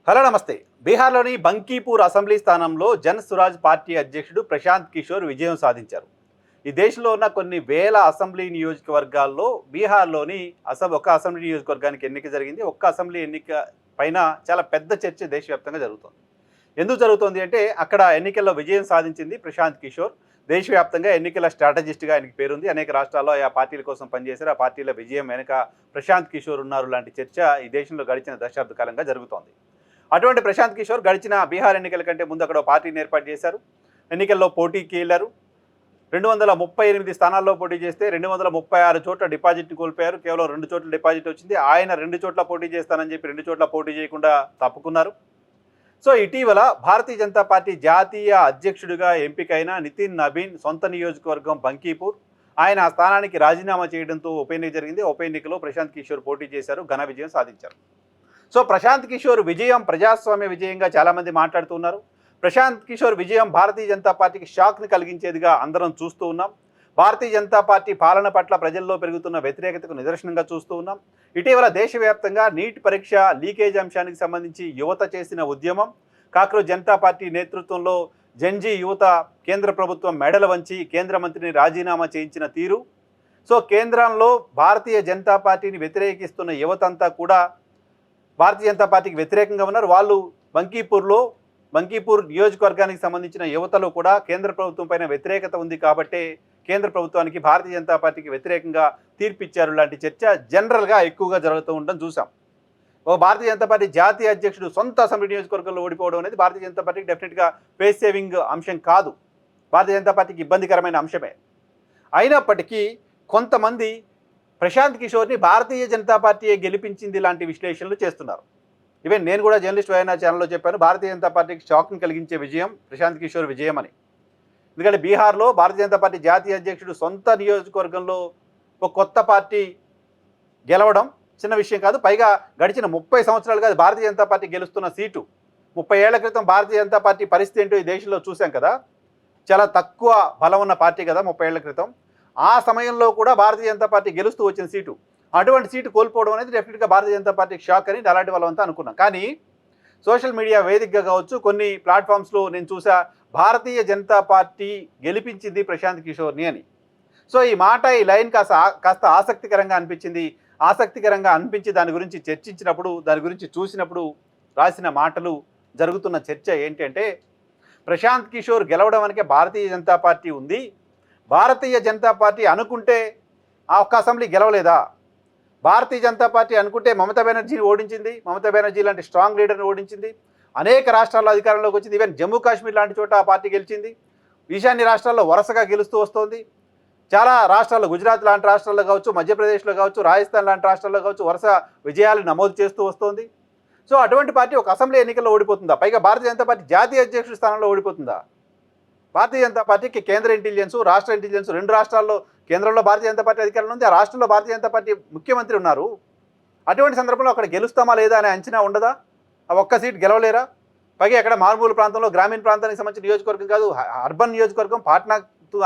Hello నమస్తే. బీహార్లోని Bankipur assembly స్థానంలో జన్ సురాజ్ పార్టీ అధ్యక్షుడు ప్రశాంత్ కిషోర్ విజయం సాధించారు. ఈ దేశంలో ఉన్న కొన్ని వేల అసెంబ్లీ నియోజకవర్గాల్లో బీహార్లోని ఒక అసెంబ్లీ నియోజకవర్గానికి ఎన్నిక జరిగింది. ఒక్క అసెంబ్లీ ఎన్నిక పైన చాలా పెద్ద చర్చ దేశవ్యాప్తంగా జరుగుతోంది. ఎందుకు జరుగుతోంది అంటే అక్కడ ఎన్నికల్లో విజయం సాధించింది ప్రశాంత్ కిషోర్. దేశవ్యాప్తంగా ఎన్నికల స్ట్రాటజిస్ట్గా ఆయనకి పేరుంది. అనేక రాష్ట్రాల్లో ఆ పార్టీల కోసం పనిచేశారు. ఆ పార్టీల విజయం వెనుక ప్రశాంత్ కిషోర్ ఉన్నారు లాంటి చర్చ ఈ దేశంలో గడిచిన దశాబ్ద కాలంగా జరుగుతోంది. అటువంటి ప్రశాంత్ కిషోర్ గడిచిన బీహార్ ఎన్నికల కంటే ముందు అక్కడ పార్టీని ఏర్పాటు చేశారు. ఎన్నికల్లో పోటీకి వెళ్ళారు. 238 స్థానాల్లో పోటీ చేస్తే 236 చోట్ల డిపాజిట్ని కోల్పోయారు. కేవలం 2 చోట్ల డిపాజిట్ వచ్చింది. ఆయన 2 చోట్ల పోటీ చేస్తానని చెప్పి 2 చోట్ల పోటీ చేయకుండా తప్పుకున్నారు. సో ఇటీవల భారతీయ జనతా పార్టీ జాతీయ అధ్యక్షుడిగా ఎంపికైన నితిన్ నబీన్ సొంత నియోజకవర్గం బంకీపూర్. ఆయన ఆ స్థానానికి రాజీనామా చేయడంతో ఉప ఎన్నిక జరిగింది. ఉప ఎన్నికలో ప్రశాంత్ కిషోర్ పోటీ చేశారు. ఘన విజయం సాధించారు. సో ప్రశాంత్ కిషోర్ విజయం ప్రజాస్వామ్య విజయంగా చాలామంది మాట్లాడుతున్నారు. ప్రశాంత్ కిషోర్ విజయం భారతీయ జనతా పార్టీకి షాక్ని కలిగించేదిగా అందరం చూస్తూ ఉన్నాం. భారతీయ జనతా పార్టీ పాలన పట్ల ప్రజల్లో పెరుగుతున్న వ్యతిరేకతకు నిదర్శనంగా చూస్తూ ఉన్నాం. ఇటీవల దేశవ్యాప్తంగా నీట్ పరీక్ష లీకేజ్ అంశానికి సంబంధించి యువత చేసిన ఉద్యమం, కాక్రోచ్ జనతా పార్టీ నేతృత్వంలో జంజీ యువత కేంద్ర ప్రభుత్వం మెడలు వంచి కేంద్ర మంత్రిని రాజీనామా చేయించిన తీరు. సో కేంద్రంలో భారతీయ జనతా పార్టీని వ్యతిరేకిస్తున్న యువతంతా కూడా భారతీయ జనతా పార్టీకి వ్యతిరేకంగా ఉన్నారు. వాళ్ళు బంకీపూర్ నియోజకవర్గానికి సంబంధించిన యువతలో కూడా కేంద్ర ప్రభుత్వం పైన వ్యతిరేకత ఉంది కాబట్టే కేంద్ర ప్రభుత్వానికి భారతీయ జనతా పార్టీకి వ్యతిరేకంగా తీర్పిచ్చారు లాంటి చర్చ జనరల్గా ఎక్కువగా జరుగుతూ ఉండడం చూసాం. ఒక భారతీయ జనతా పార్టీ జాతీయ అధ్యక్షుడు సొంత అసెంబ్లీ నియోజకవర్గంలో ఓడిపోవడం అనేది భారతీయ జనతా పార్టీకి డెఫినెట్గా ఫేస్ సేవింగ్ అంశం కాదు. భారతీయ జనతా పార్టీకి ఇబ్బందికరమైన అంశమే. అయినప్పటికీ కొంతమంది ప్రశాంత్ కిషోర్ని భారతీయ జనతా పార్టీయే గెలిపించింది లాంటి విశ్లేషణలు చేస్తున్నారు. ఈవెన్ నేను కూడా జర్నలిస్ట్ వైనా ఛానల్లో చెప్పాను, భారతీయ జనతా పార్టీకి షాక్ని కలిగించే విజయం ప్రశాంత్ కిషోర్ విజయం అని. ఎందుకంటే బీహార్లో భారతీయ జనతా పార్టీ జాతీయ అధ్యక్షుడు సొంత నియోజకవర్గంలో ఒక కొత్త పార్టీ గెలవడం చిన్న విషయం కాదు. పైగా గడిచిన 30 సంవత్సరాలుగా భారతీయ జనతా పార్టీ గెలుస్తున్న సీటు. 30 ఏళ్ల క్రితం భారతీయ జనతా పార్టీ పరిస్థితి ఏంటో ఈ దేశంలో చూసాం కదా. చాలా తక్కువ బలం ఉన్న పార్టీ కదా 30 ఏళ్ల క్రితం. ఆ సమయంలో కూడా భారతీయ జనతా పార్టీ గెలుస్తూ వచ్చిన సీటు. అటువంటి సీటు కోల్పోవడం అనేది డెఫినెట్గా భారతీయ జనతా పార్టీకి షాక్ అని అలాంటి వాళ్ళంతా అనుకున్నాం. కానీ సోషల్ మీడియా వేదికగా కావచ్చు, కొన్ని ప్లాట్ఫామ్స్లో నేను చూసా భారతీయ జనతా పార్టీ గెలిపించింది ప్రశాంత్ కిషోర్ని అని. సో ఈ మాట, ఈ లైన్ కాస్త ఆసక్తికరంగా అనిపించింది. ఆసక్తికరంగా అనిపించి దాని గురించి చర్చించినప్పుడు, దాని గురించి చూసినప్పుడు రాసిన మాటలు, జరుగుతున్న చర్చ ఏంటంటే ప్రశాంత్ కిషోర్ గెలవడం వెనకే భారతీయ జనతా పార్టీ ఉంది. భారతీయ జనతా పార్టీ అనుకుంటే ఆ ఒక్క అసెంబ్లీ గెలవలేదా? భారతీయ జనతా పార్టీ అనుకుంటే మమతా బెనర్జీని ఓడించింది. మమతా బెనర్జీ లాంటి స్ట్రాంగ్ లీడర్ని ఓడించింది. అనేక రాష్ట్రాల్లో అధికారంలోకి వచ్చింది. ఈవెన్ జమ్మూ కాశ్మీర్ లాంటి చోట ఆ పార్టీ గెలిచింది. ఈశాన్య రాష్ట్రాల్లో వరుసగా గెలుస్తూ వస్తోంది. చాలా రాష్ట్రాల్లో, గుజరాత్ లాంటి రాష్ట్రాల్లో కావచ్చు, మధ్యప్రదేశ్లో కావచ్చు, రాజస్థాన్ లాంటి రాష్ట్రాల్లో కావచ్చు వరుస విజయాలు నమోదు చేస్తూ వస్తోంది. సో అటువంటి పార్టీ ఒక అసెంబ్లీ ఎన్నికల్లో ఓడిపోతుందా? పైగా భారతీయ జనతా పార్టీ జాతీయ అధ్యక్షుడి స్థానంలో ఓడిపోతుందా? భారతీయ జనతా పార్టీకి కేంద్ర ఇంటెలిజెన్స్, రాష్ట్ర ఇంటెలిజెన్స్, 2 రాష్ట్రాల్లో కేంద్రంలో భారతీయ జనతా పార్టీ అధికారంలో ఉంది. ఆ రాష్ట్రంలో భారతీయ జనతా పార్టీ ముఖ్యమంత్రి ఉన్నారు. అటువంటి సందర్భంలో అక్కడ గెలుస్తామా లేదా అనే అంచనా ఉండదా? ఆ ఒక్క సీట్ గెలవలేరా? పైగా ఎక్కడ మారుమూల ప్రాంతంలో, గ్రామీణ ప్రాంతానికి సంబంధించిన నియోజకవర్గం కాదు, అర్బన్ నియోజకవర్గం, పాట్నా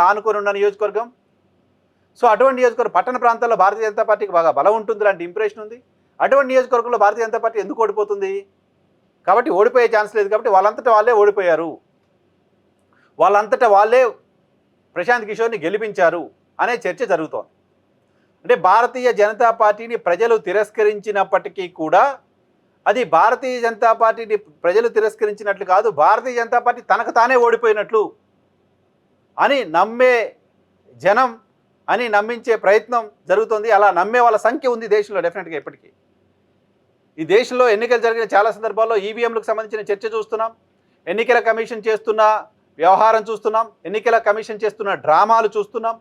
ఆనుకొని ఉన్న నియోజకవర్గం. సో అటువంటి నియోజకవర్గం, పట్టణ ప్రాంతాల్లో భారతీయ జనతా పార్టీకి బాగా బలం ఉంటుంది లాంటి ఇంప్రెషన్ ఉంది. అటువంటి నియోజకవర్గంలో భారతీయ జనతా పార్టీ ఎందుకు ఓడిపోతుంది? కాబట్టి ఓడిపోయే ఛాన్స్ లేదు. కాబట్టి వాళ్ళంతటా వాళ్ళే ఓడిపోయారు. వాళ్ళంతటా వాళ్ళే ప్రశాంత్ కిషోర్ని గెలిపించారు అనే చర్చ జరుగుతోంది. అంటే భారతీయ జనతా పార్టీని ప్రజలు తిరస్కరించినప్పటికీ కూడా అది భారతీయ జనతా పార్టీని ప్రజలు తిరస్కరించినట్లు కాదు, భారతీయ జనతా పార్టీ తనకు తానే ఓడిపోయినట్లు అని నమ్మే జనం, అని నమ్మించే ప్రయత్నం జరుగుతుంది. అలా నమ్మే వాళ్ళ సంఖ్య ఉంది దేశంలో డెఫినెట్గా. ఇప్పటికీ ఈ దేశంలో ఎన్నికలు జరిగిన చాలా సందర్భాల్లో ఈవీఎంలకు సంబంధించిన చర్చ చూస్తున్నాం. ఎన్నికల కమిషన్ చేస్తున్న వ్యవహారం చూస్తున్నాం. ఎన్నికల కమిషన్ చేస్తున్న డ్రామాలు చూస్తున్నాం.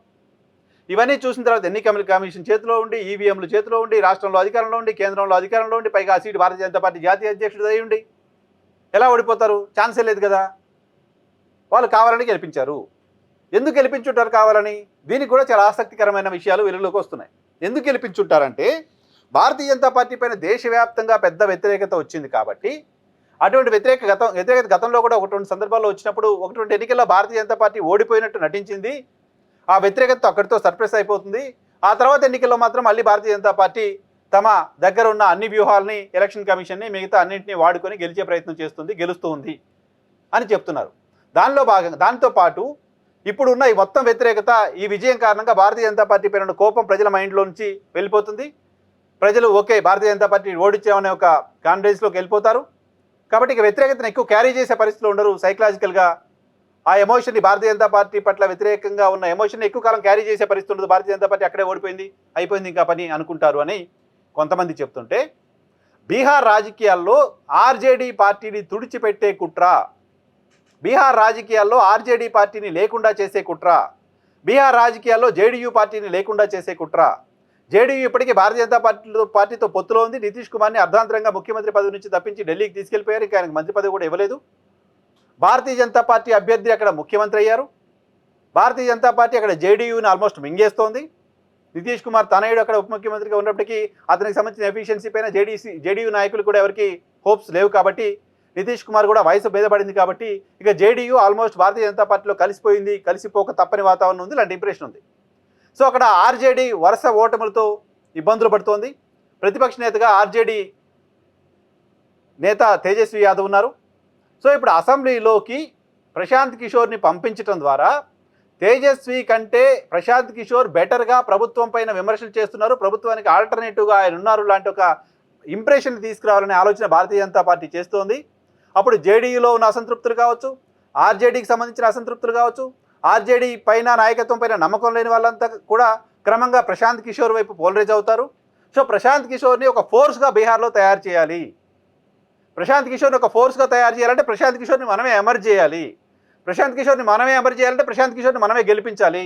ఇవన్నీ చూసిన తర్వాత ఎన్నికల కమిషన్ చేతిలో ఉండి, ఈవీఎంలు చేతిలో ఉండి, రాష్ట్రంలో అధికారంలో ఉండి, కేంద్రంలో అధికారంలో ఉండి, పైగా ఆ సీటు భారతీయ జనతా పార్టీ జాతీయ అధ్యక్షుడు అయి ఉండి ఎలా ఓడిపోతారు? ఛాన్సే లేదు కదా. వాళ్ళు కావాలని గెలిపించారు. ఎందుకు గెలిపించుంటారు కావాలని? దీనికి కూడా చాలా ఆసక్తికరమైన విషయాలు వెలుగులోకి వస్తున్నాయి. ఎందుకు గెలిపించుంటారంటే భారతీయ జనతా పార్టీ పైన దేశవ్యాప్తంగా పెద్ద వ్యతిరేకత వచ్చింది కాబట్టి, అటువంటి వ్యతిరేకత గతంలో కూడా 1-2 సందర్భాల్లో వచ్చినప్పుడు 1-2 ఎన్నికల్లో భారతీయ జనతా పార్టీ ఓడిపోయినట్టు నటించింది. ఆ వ్యతిరేకత అక్కడితో సర్ప్రైజ్ అయిపోతుంది. ఆ తర్వాత ఎన్నికల్లో మాత్రం మళ్ళీ భారతీయ జనతా పార్టీ తమ దగ్గర ఉన్న అన్ని వ్యూహాలని ఎలక్షన్ కమిషన్ని మిగతా అన్నింటినీ వాడుకొని గెలిచే ప్రయత్నం చేస్తుంది, గెలుస్తూ ఉంది అని చెప్తున్నారు. దాంతో పాటు ఇప్పుడున్న ఈ మొత్తం వ్యతిరేకత, ఈ విజయం కారణంగా భారతీయ జనతా పార్టీ పైన కోపం ప్రజల మైండ్లో నుంచి వెళ్ళిపోతుంది. ప్రజలు ఓకే భారతీయ జనతా పార్టీ ఓడించామనే ఒక కాన్ఫిడెన్స్లోకి వెళ్ళిపోతారు. కాబట్టి ఇక వ్యతిరేకతను ఎక్కువ క్యారీ చేసే పరిస్థితిలో ఉండరు. సైకలాజికల్గా ఆ ఎమోషన్ని, భారతీయ జనతా పార్టీ పట్ల వ్యతిరేకంగా ఉన్న ఎమోషన్ని ఎక్కువ కాలం క్యారీ చేసే పరిస్థితి ఉండదు. భారతీయ జనతా పార్టీ అక్కడే ఓడిపోయింది, అయిపోయింది ఇంకా పని అనుకుంటారు అని కొంతమంది చెప్తుంటే, బీహార్ రాజకీయాల్లో ఆర్జేడీ పార్టీని తుడిచిపెట్టే కుట్ర, బీహార్ రాజకీయాల్లో ఆర్జేడీ పార్టీని లేకుండా చేసే కుట్ర, బీహార్ రాజకీయాల్లో జేడీయూ పార్టీని లేకుండా చేసే కుట్ర. జేడీయూ ఇప్పటికీ భారతీయ జనతా పార్టీతో పొత్తులో ఉంది. నితీష్ కుమార్ని అర్ధాంతరంగా ముఖ్యమంత్రి పదవి నుంచి తప్పించి ఢిల్లీకి తీసుకెళ్లిపోయారు. ఇంకా ఆయనకు మంత్రి పదవి కూడా ఇవ్వలేదు. భారతీయ జనతా పార్టీ అభ్యర్థి అక్కడ ముఖ్యమంత్రి అయ్యారు. భారతీయ జనతా పార్టీ అక్కడ జేడీయూని ఆల్మోస్ట్ మింగేస్తోంది. నితీష్ కుమార్ తనయుడు అక్కడ ఉప ముఖ్యమంత్రిగా ఉన్నప్పటికీ అతనికి సంబంధించిన ఎఫిషియన్సీ పైన జేడీయూ నాయకులు కూడా ఎవరికి హోప్స్ లేవు. కాబట్టి నితీష్ కుమార్ కూడా వయసు భేదపడింది. కాబట్టి ఇక జేడీయూ ఆల్మోస్ట్ భారతీయ జనతా పార్టీలో కలిసిపోయింది, కలిసిపోక తప్పని వాతావరణం ఉంది, ఇలాంటి ఇంప్రెషన్ ఉంది. సో అక్కడ ఆర్జేడీ వరుస ఓటములతో ఇబ్బందులు పడుతోంది. ప్రతిపక్ష నేతగా ఆర్జేడీ నేత తేజస్వి యాదవ్ ఉన్నారు. సో ఇప్పుడు అసెంబ్లీలోకి ప్రశాంత్ కిషోర్ని పంపించడం ద్వారా తేజస్వి కంటే ప్రశాంత్ కిషోర్ బెటర్గా ప్రభుత్వం పైన విమర్శలు చేస్తున్నారు, ప్రభుత్వానికి ఆల్టర్నేటివ్గా ఆయన ఉన్నారు లాంటి ఒక ఇంప్రెషన్ తీసుకురావాలనే ఆలోచన భారతీయ జనతా పార్టీ చేస్తోంది. అప్పుడు జేడీయూలో ఉన్న అసంతృప్తులు కావచ్చు, ఆర్జేడీకి సంబంధించిన అసంతృప్తులు కావచ్చు, ఆర్జేడీ పైన నాయకత్వం పైన నమ్మకం లేని వాళ్ళంతా కూడా క్రమంగా ప్రశాంత్ కిషోర్ వైపు పోలరైజ్ అవుతారు. సో ప్రశాంత్ కిషోర్ని ఒక ఫోర్స్గా బీహార్లో తయారు చేయాలి. ప్రశాంత్ కిషోర్ని ఒక ఫోర్స్గా తయారు చేయాలంటే ప్రశాంత్ కిషోర్ని మనమే ఎమర్జ్ చేయాలి. ప్రశాంత్ కిషోర్ని మనమే ఎమర్జ్ చేయాలంటే ప్రశాంత్ కిషోర్ని మనమే గెలిపించాలి.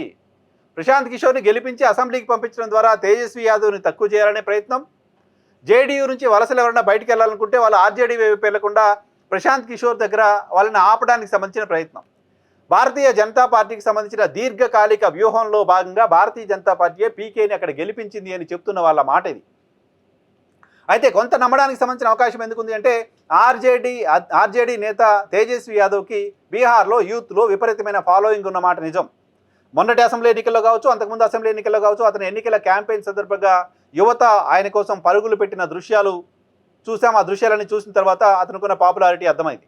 ప్రశాంత్ కిషోర్ని గెలిపించి అసెంబ్లీకి పంపించడం ద్వారా తేజస్వి యాదవ్ని తక్కువ చేయాలనే ప్రయత్నం. జేడీయూ నుంచి వలసలు ఎవరైనా బయటికి వెళ్ళాలనుకుంటే వాళ్ళు ఆర్జేడీ వైపు వెళ్లకుండా ప్రశాంత్ కిషోర్ దగ్గర వాళ్ళని ఆపడానికి సంబంధించిన ప్రయత్నం. భారతీయ జనతా పార్టీకి సంబంధించిన దీర్ఘకాలిక వ్యూహంలో భాగంగా భారతీయ జనతా పార్టీయే పీకేని అక్కడ గెలిపించింది అని చెప్తున్న వాళ్ళ మాట ఇది. అయితే కొంత నమ్మడానికి సంబంధించిన అవకాశం ఎందుకుంది అంటే ఆర్జేడీ నేత తేజస్వి యాదవ్కి బీహార్లో యూత్లో విపరీతమైన ఫాలోయింగ్ ఉన్నమాట నిజం. మొన్నటి అసెంబ్లీ ఎన్నికల్లో కావచ్చు, అంతకుముందు అసెంబ్లీ ఎన్నికల్లో కావచ్చు, అతని ఎన్నికల క్యాంపెయిన్ సందర్భంగా యువత ఆయన కోసం పరుగులు పెట్టిన దృశ్యాలు చూసాం. ఆ దృశ్యాలని చూసిన తర్వాత అతనుకున్న పాపులారిటీ అర్థమైంది.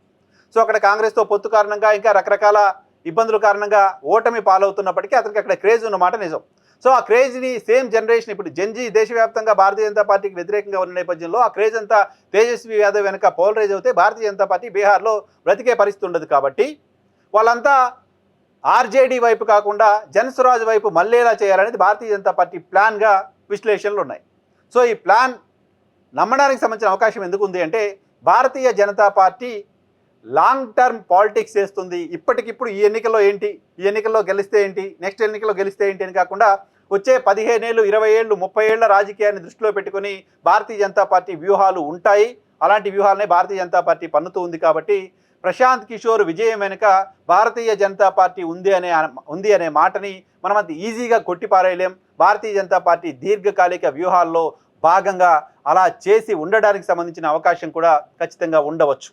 సో అక్కడ కాంగ్రెస్తో పొత్తు కారణంగా ఇంకా రకరకాల ఇబ్బందుల కారణంగా ఓటమి పాలవుతున్నప్పటికీ అతనికి అక్కడ క్రేజ్ ఉన్నమాట నిజం. సో ఆ క్రేజ్ని సేమ్ జనరేషన్ ఇప్పుడు జెన్జీ దేశవ్యాప్తంగా భారతీయ జనతా పార్టీకి వ్యతిరేకంగా ఉన్న నేపథ్యంలో ఆ క్రేజ్ అంతా తేజస్వి యాదవ్ వెనక పోలరైజ్ అవుతే భారతీయ జనతా పార్టీ బీహార్లో బ్రతికే పరిస్థితి ఉండదు. కాబట్టి వాళ్ళంతా ఆర్జేడీ వైపు కాకుండా జనసురాజ్ వైపు మళ్ళేలా చేయాలనేది భారతీయ జనతా పార్టీ ప్లాన్గా విశ్లేషణలు ఉన్నాయి. సో ఈ ప్లాన్ నమ్మడానికి సంబంధించిన అవకాశం ఎందుకు ఉంది అంటే Bharatiya Janata party long term politics చేస్తుంది. ఇప్పటికిప్పుడు ఈ ఎన్నికల్లో ఏంటి, ఈ ఎన్నికల్లో గెలిస్తే ఏంటి, నెక్స్ట్ ఎన్నికల్లో గెలిస్తే ఏంటి అని కాకుండా వచ్చే 15 ఏళ్ళు, 20 ఏళ్ళు, 30 ఏళ్ల రాజకీయాన్ని దృష్టిలో పెట్టుకుని భారతీయ జనతా పార్టీ వ్యూహాలు ఉంటాయి. అలాంటి వ్యూహాలనే భారతీయ జనతా పార్టీ పన్నుతూ ఉంది. కాబట్టి ప్రశాంత్ కిషోర్ విజయం వెనుక భారతీయ జనతా పార్టీ ఉంది అనే మాటని మనం అంత ఈజీగా కొట్టిపారేయలేం. భారతీయ జనతా పార్టీ దీర్ఘకాలిక వ్యూహాల్లో భాగంగా అలా చేసి ఉండడానికి సంబంధించిన అవకాశం కూడా ఖచ్చితంగా ఉండవచ్చు.